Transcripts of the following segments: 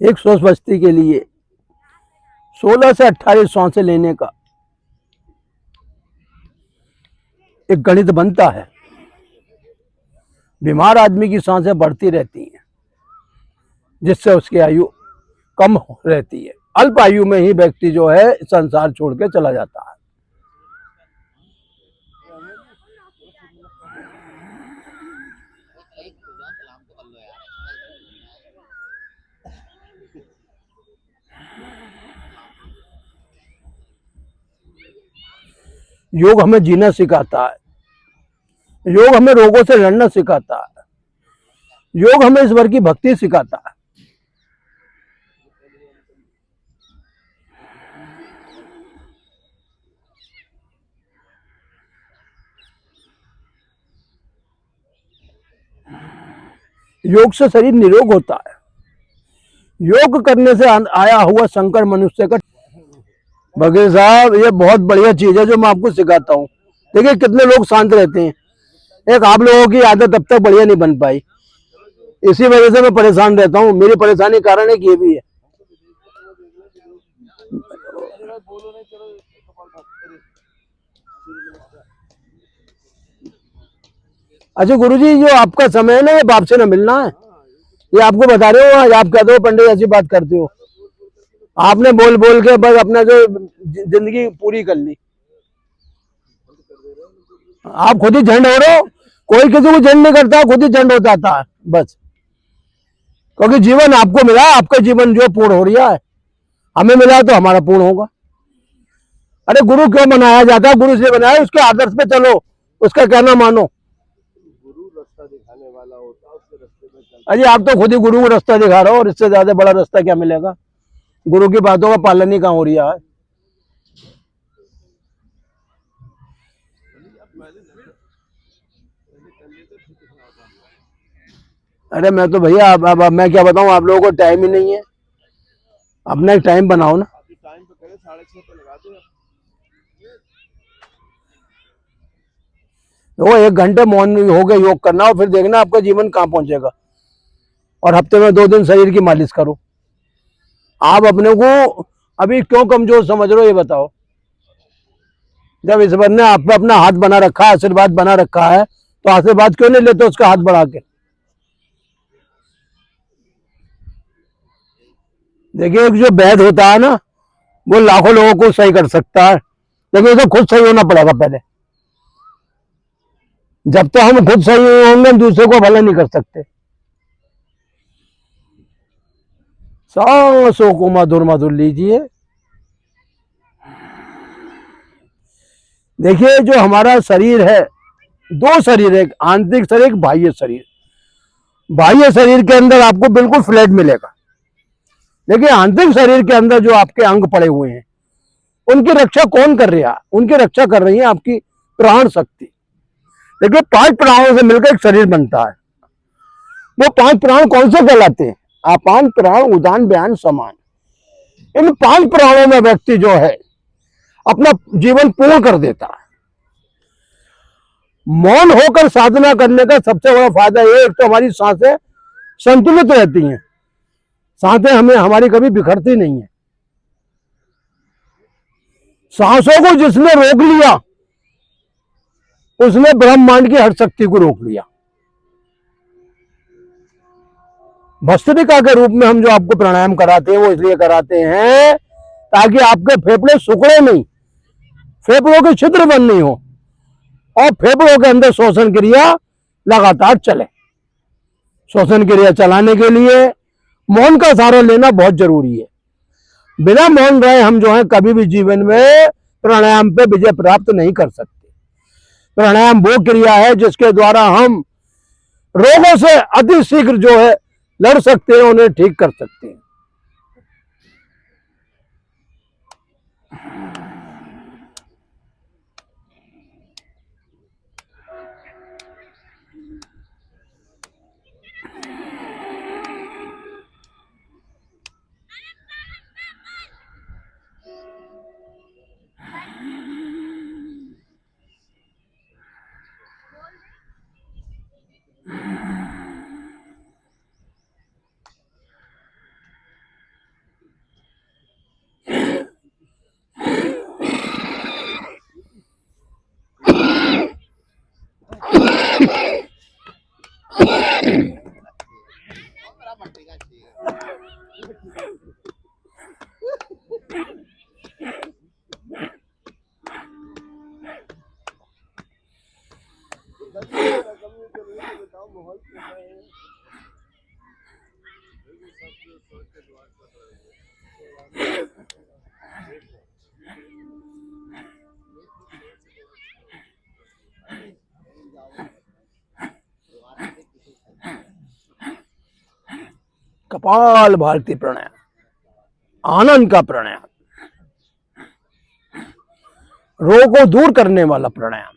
एक स्वस्थ बस्ती के लिए 16 से 28 सांसें लेने का एक गणित बनता है। बीमार आदमी की सांसें बढ़ती रहती हैं, जिससे उसकी आयु कम रहती है। अल्प आयु में ही व्यक्ति जो है संसार छोड़ के चला जाता है। योग हमें जीना सिखाता है। योग हमें रोगों से लड़ना सिखाता है। योग हमें ईश्वर की भक्ति सिखाता है। योग से शरीर निरोग होता है। योग करने से आया हुआ संकर मनुष्य का। वकील साहब, ये बहुत बढ़िया चीज है जो मैं आपको सिखाता हूँ। देखिए कितने लोग शांत रहते हैं। एक आप लोगों की आदत अब तक बढ़िया नहीं बन पाई, इसी वजह से मैं परेशान रहता हूँ। मेरी परेशानी कारण एक ये भी है। अच्छा गुरुजी, जो आपका समय है ना, ये बाप से ना मिलना है। ये आपको बता रहे हो, आज आप कहते हो पंडित ऐसी बात करते हो। आपने बोल बोल के बस अपना जो जिंदगी पूरी कर ली। आप खुद ही झंड हो रहे हो। कोई किसी को झंड नहीं करता, खुद ही झंड हो जाता है बस। क्योंकि जीवन आपको मिला, आपका जीवन जो पूर्ण हो रहा है, हमें मिला तो हमारा पूर्ण होगा। अरे गुरु क्यों बनाया जाता है? गुरु इसलिए बनाया, उसके आदर्श पे चलो, उसका कहना मानो। अरे आप तो खुद ही गुरु को रास्ता दिखा रहे हो, और इससे ज्यादा बड़ा रास्ता क्या मिलेगा? गुरु की बातों का पालन ही कहाँ हो रहा है। अरे मैं तो भैया, अब मैं क्या बताऊं, आप लोगों को टाइम ही नहीं है। अपना एक टाइम बनाओ ना। वो 1 घंटे मौन हो गए योग करना, और फिर देखना आपका जीवन कहाँ पहुंचेगा। और हफ्ते में 2 दिन शरीर की मालिश करो। आप अपने को अभी क्यों कमजोर समझ रहे हो, ये बताओ। जब ईश्वर ने आप पे अपना हाथ बना रखा है, आशीर्वाद बना रखा है, तो आशीर्वाद क्यों नहीं लेते उसका हाथ बढ़ा के? देखिए, एक जो वैद होता है ना, वो लाखों लोगों को सही कर सकता है, लेकिन उसे खुद सही होना पड़ेगा पहले। जब तक हम खुद सही होंगे, दूसरे को भला नहीं कर सकते। सांसों को मधुर मधुर लीजिए। देखिए, जो हमारा शरीर है, 2 शरीर है, एक आंतरिक शरीर, एक बाह्य शरीर। बाह्य शरीर के अंदर आपको बिल्कुल फ्लैट मिलेगा। देखिए, आंतरिक शरीर के अंदर जो आपके अंग पड़े हुए हैं, उनकी रक्षा कौन कर रहा है? उनकी रक्षा कर रही है आपकी प्राण शक्ति। देखिए, 5 प्राणों से मिलकर एक शरीर बनता है। वो 5 प्राण कौन से कहलाते हैं? अपान, प्राण, उदान, व्यान, समान। इन 5 प्राणों में व्यक्ति जो है अपना जीवन पूर्ण कर देता है। मौन होकर साधना करने का सबसे बड़ा फायदा ये, एक तो हमारी सांसें संतुलित रहती हैं। सांसें हमें हमारी कभी बिखरती नहीं है। सांसों को जिसने रोक लिया, उसने ब्रह्मांड की हर शक्ति को रोक लिया। भस्त्रिका के रूप में हम जो आपको प्राणायाम कराते हैं, वो इसलिए कराते हैं ताकि आपके फेफड़े सुखड़े नहीं, फेफड़ों के छिद्र बंद नहीं हो, और फेफड़ों के अंदर श्वसन क्रिया लगातार चले। श्वसन क्रिया चलाने के लिए मौन का सहारा लेना बहुत जरूरी है। बिना मौन रहे हम जो है कभी भी जीवन में प्राणायाम पे विजय प्राप्त नहीं कर सकते। प्राणायाम वो क्रिया है जिसके द्वारा हम रोगों से अति शीघ्र जो है लड़ सकते हैं, उन्हें ठीक कर सकते हैं। कपाल भारती प्राणायाम, आनंद का प्राणायाम, रोग को दूर करने वाला प्राणायाम,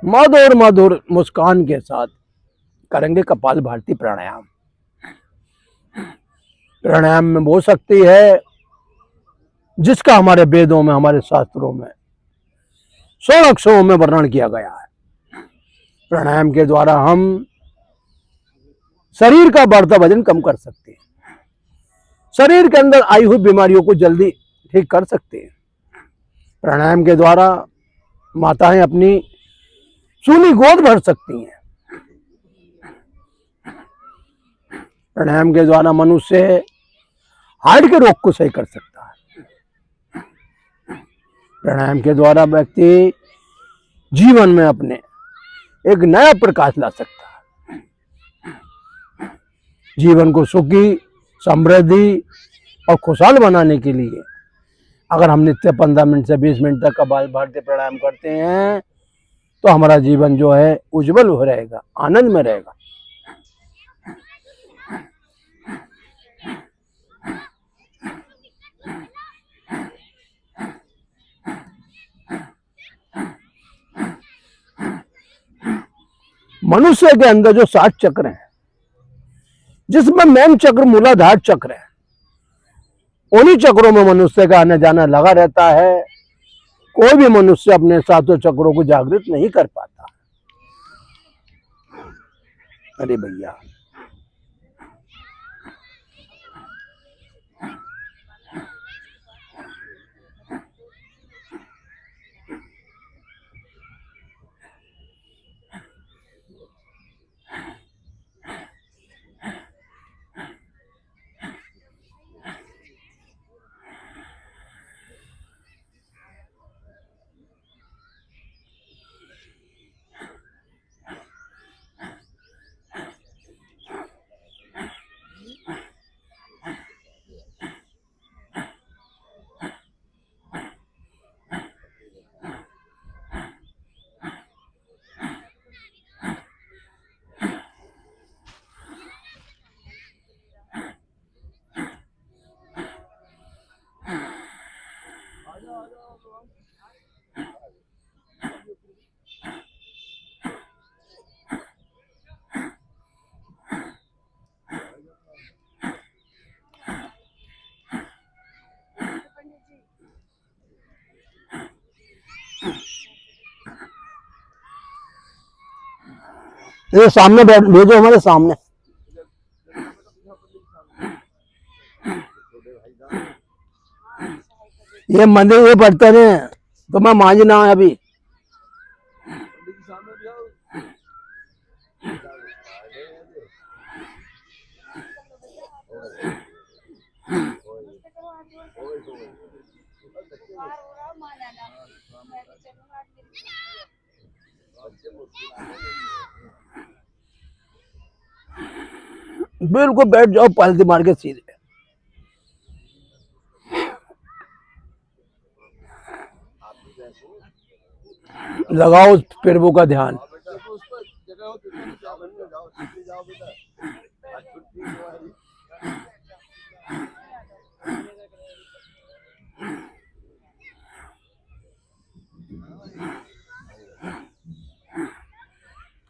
मधुर मधुर मुस्कान के साथ करेंगे कपाल भारती प्राणायाम। प्राणायाम में वो शक्ति है जिसका हमारे वेदों में, हमारे शास्त्रों में 16 अक्षरों में वर्णन किया गया है। प्राणायाम के द्वारा हम शरीर का बढ़ता वजन कम कर सकते हैं, शरीर के अंदर आई हुई बीमारियों को जल्दी ठीक कर सकते हैं। प्राणायाम के द्वारा माताएं अपनी सूनी गोद भर सकती हैं। प्राणायाम के द्वारा मनुष्य हार्ट के रोग को सही कर सकता है। प्राणायाम के द्वारा व्यक्ति जीवन में अपने एक नया प्रकाश ला सकता है। जीवन को सुखी, समृद्धि और खुशहाल बनाने के लिए अगर हम नित्य 15 मिनट से 20 मिनट तक कपाल भारती प्राणायाम करते हैं तो हमारा जीवन जो है उज्जवल हो रहेगा, आनंद में रहेगा। मनुष्य के अंदर जो 7 चक्र हैं, जिसमें मेन चक्र मूलाधार चक्र है, उन्हीं चक्रों में मनुष्य का आना जाना लगा रहता है। कोई भी मनुष्य अपने 7 चक्रों को जागृत नहीं कर पाता। अरे भैया, ये सामने भेजो, हमारे सामने। ये मंदिर ये पढ़ते हैं तो मैं मांझना है अभी। बिल्कुल बैठ जाओ, पालती मार के सीधे लगाओ उस प्रभु का ध्यान।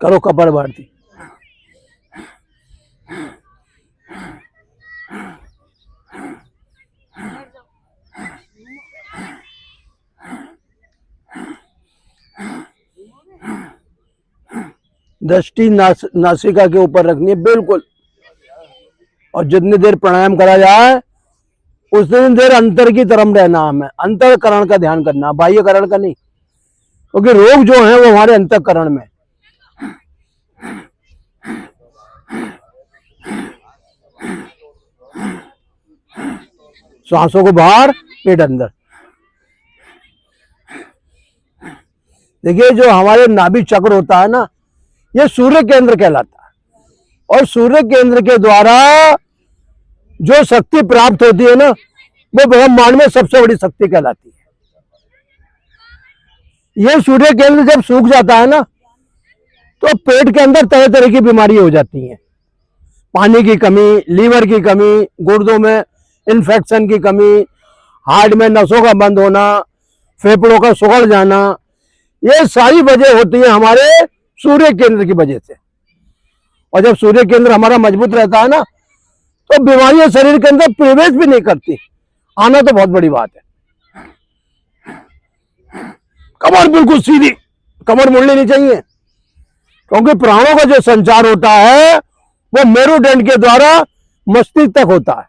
करो कपाल भारती। दृष्टि नासिका के ऊपर रखनी है बिल्कुल, और जितनी देर प्राणायाम करा जाए उतनी देर अंतर की तरफ रहना। हमें अंतःकरण का ध्यान करना, बाह्यकरण का नहीं, क्योंकि रोग जो है वो हमारे अंतःकरण में। सांसों को बाहर, पेट अंदर। देखिए जो हमारे नाभि चक्र होता है ना, ये सूर्य केंद्र कहलाता है, और सूर्य केंद्र के द्वारा जो शक्ति प्राप्त होती है ना, वो ब्रह्मांड में सबसे बड़ी शक्ति कहलाती है। ये सूर्य केंद्र जब सूख जाता है ना, तो पेट के अंदर तरह तरह की बीमारी हो जाती है। पानी की कमी, लीवर की कमी, गुर्दों में इन्फेक्शन की कमी, हार्ट में नसों का बंद होना, फेफड़ों का सुगड़ जाना, ये सारी वजह होती है हमारे सूर्य केंद्र की वजह से। और जब सूर्य केंद्र हमारा मजबूत रहता है ना, तो बीमारियां शरीर के अंदर प्रवेश भी नहीं करती। आना तो बहुत बड़ी बात है। कमर बिल्कुल सीधी, कमर मुड़नी नहीं चाहिए, क्योंकि प्राणों का जो संचार होता है वो मेरुदंड के द्वारा मस्तिष्क तक होता है।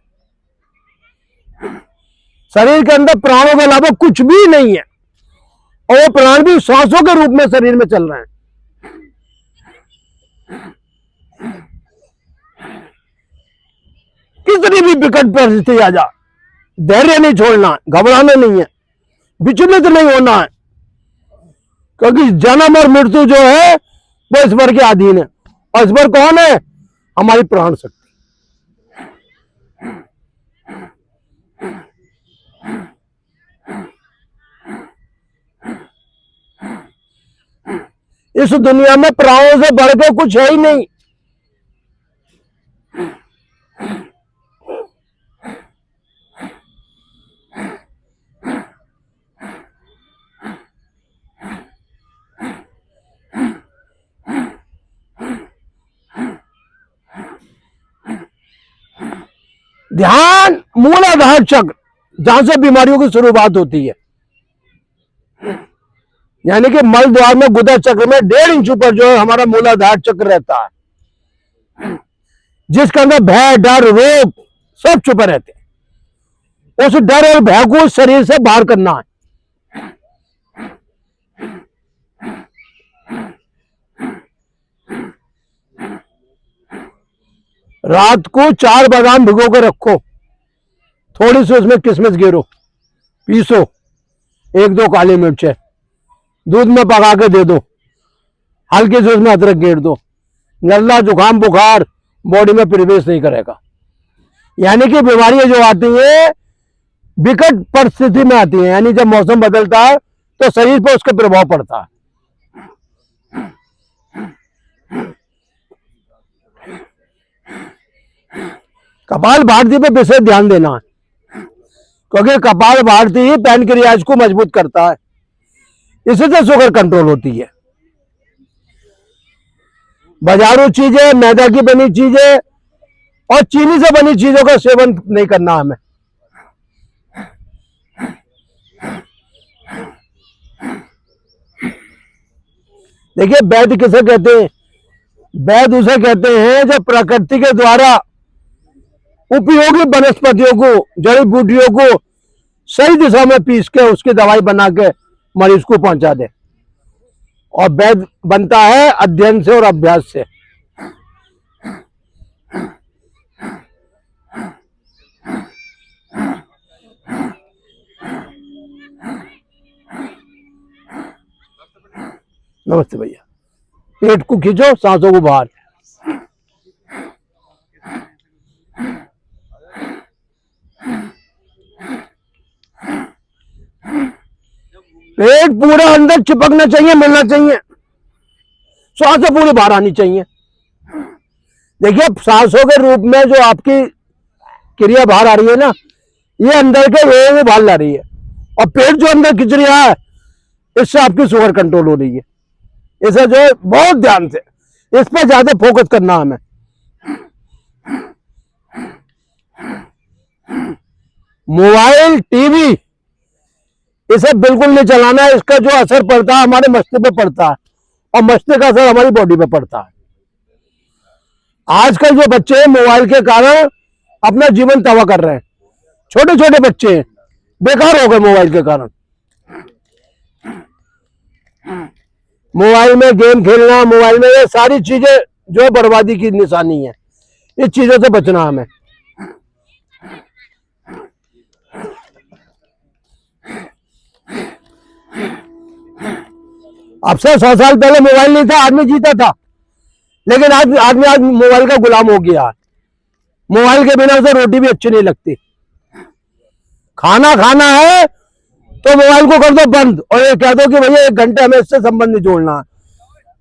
शरीर के अंदर प्राणों के अलावा कुछ भी नहीं है, और वो प्राण भी सांसों के रूप में शरीर में चल रहे हैं। कितनी भी विकट परिस्थिति आ जा, धैर्य नहीं छोड़ना है, घबराना नहीं है, विचलित नहीं होना है, क्योंकि जन्म और मृत्यु जो है वो ईश्वर के अधीन है। और ईश्वर कौन है? हमारी प्राण शक्ति। इस दुनिया में प्राणों से बढ़ के कुछ है ही नहीं। ध्यान मूलाधार चक्र, जहां से बीमारियों की शुरुआत होती है, यानी कि मल द्वार में गुदा चक्र में 1.5 इंच ऊपर जो है हमारा मूलाधार चक्र रहता है, जिसके अंदर भय, डर, रोग सब छुपे रहते हैं। उस डर और भय को शरीर से बाहर करना है। रात को 4 बादाम भिगो के रखो, थोड़ी सी उसमें किशमिश गिरो, पीसो, 1-2 काली मिर्च है, दूध में पका के दे दो, हल्की से उसमें अदरक गेर दो। नजला, जुकाम, बुखार बॉडी में प्रवेश नहीं करेगा। यानी कि बीमारियां जो आती है विकट परिस्थिति में आती है, यानी जब मौसम बदलता है तो शरीर पर उसका प्रभाव पड़ता है। कपाल भारती पे विशेष ध्यान देना है, क्योंकि कपाल भारती ही पैनक्रियाज को मजबूत करता है, इसी से शुगर कंट्रोल होती है। बाजारू चीजें, मैदा की बनी चीजें और चीनी से बनी चीजों का सेवन नहीं करना हमें। देखिए वैद्य किसे कहते हैं? वैद्य उसे कहते हैं जो प्रकृति के द्वारा उपयोगी वनस्पतियों को, जड़ी बूटियों को सही दिशा में पीस के उसकी दवाई बना के मरीज को पहुंचा दे। और वैद्य बनता है अध्ययन से और अभ्यास से। नमस्ते भैया। पेट को खींचो, सांसों को बाहर। पेट पूरा अंदर चिपकना चाहिए, मिलना चाहिए, सांसें पूरी बाहर आनी चाहिए। देखिए सांसों के रूप में जो आपकी क्रिया बाहर आ रही है ना, ये अंदर के वो बाहर ला रही है। और पेट जो अंदर खिंच रहा है, इससे आपकी शुगर कंट्रोल हो रही है। इसे जो है बहुत ध्यान से इस पर ज्यादा फोकस करना हमें। मोबाइल, टीवी इसे बिल्कुल नहीं चलाना है। इसका जो असर पड़ता है हमारे मस्तिष्क पे पड़ता है, और मस्तिष्क का असर हमारी बॉडी पे पड़ता है। आजकल जो बच्चे मोबाइल के कारण अपना जीवन तबाह कर रहे हैं, छोटे छोटे बच्चे बेकार हो गए मोबाइल के कारण। मोबाइल में गेम खेलना, मोबाइल में ये सारी चीजें जो है बर्बादी की निशानी है। इस चीजों से बचना हमें। अब से 100 साल पहले मोबाइल नहीं था, आदमी जीता था, लेकिन आज आदमी आज मोबाइल का गुलाम हो गया। मोबाइल के बिना उसे रोटी भी अच्छी नहीं लगती। खाना खाना है तो मोबाइल को कर दो बंद और ये कह दो कि भैया 1 घंटे हमें इससे संबंध नहीं जोड़ना है।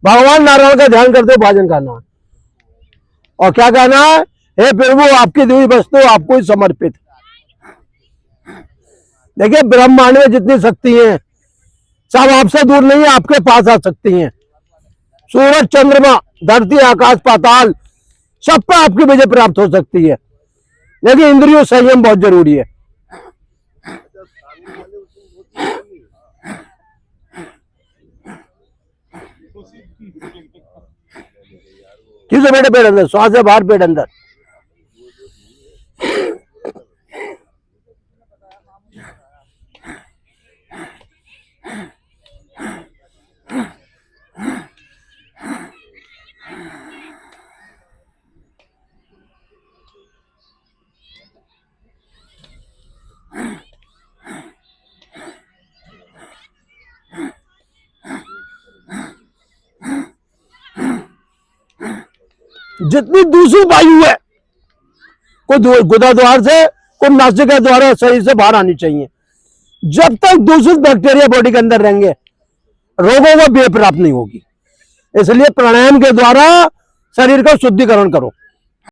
भगवान नारायण का ध्यान करते भोजन करना है और क्या कहना है, हे प्रभु आपकी दी हुई वस्तु आपको ही समर्पित। देखिए ब्रह्मांड में जितनी शक्ति है सब आपसे दूर नहीं है, आपके पास आ सकती हैं। सूरज, चंद्रमा, धरती, आकाश, पाताल सब पर आपकी विजय प्राप्त हो सकती है, लेकिन इंद्रियों संयम बहुत जरूरी है। किसे बेटे पेट अंदर, श्वास से बाहर, पेट अंदर। जितनी दूसरी वायु है को गुदा द्वार से, को नासिका द्वारा शरीर से बाहर आनी चाहिए। जब तक दूषित बैक्टीरिया बॉडी के अंदर रहेंगे रोगों को भी प्राप्त नहीं होगी। इसलिए प्राणायाम के द्वारा शरीर का शुद्धिकरण करो।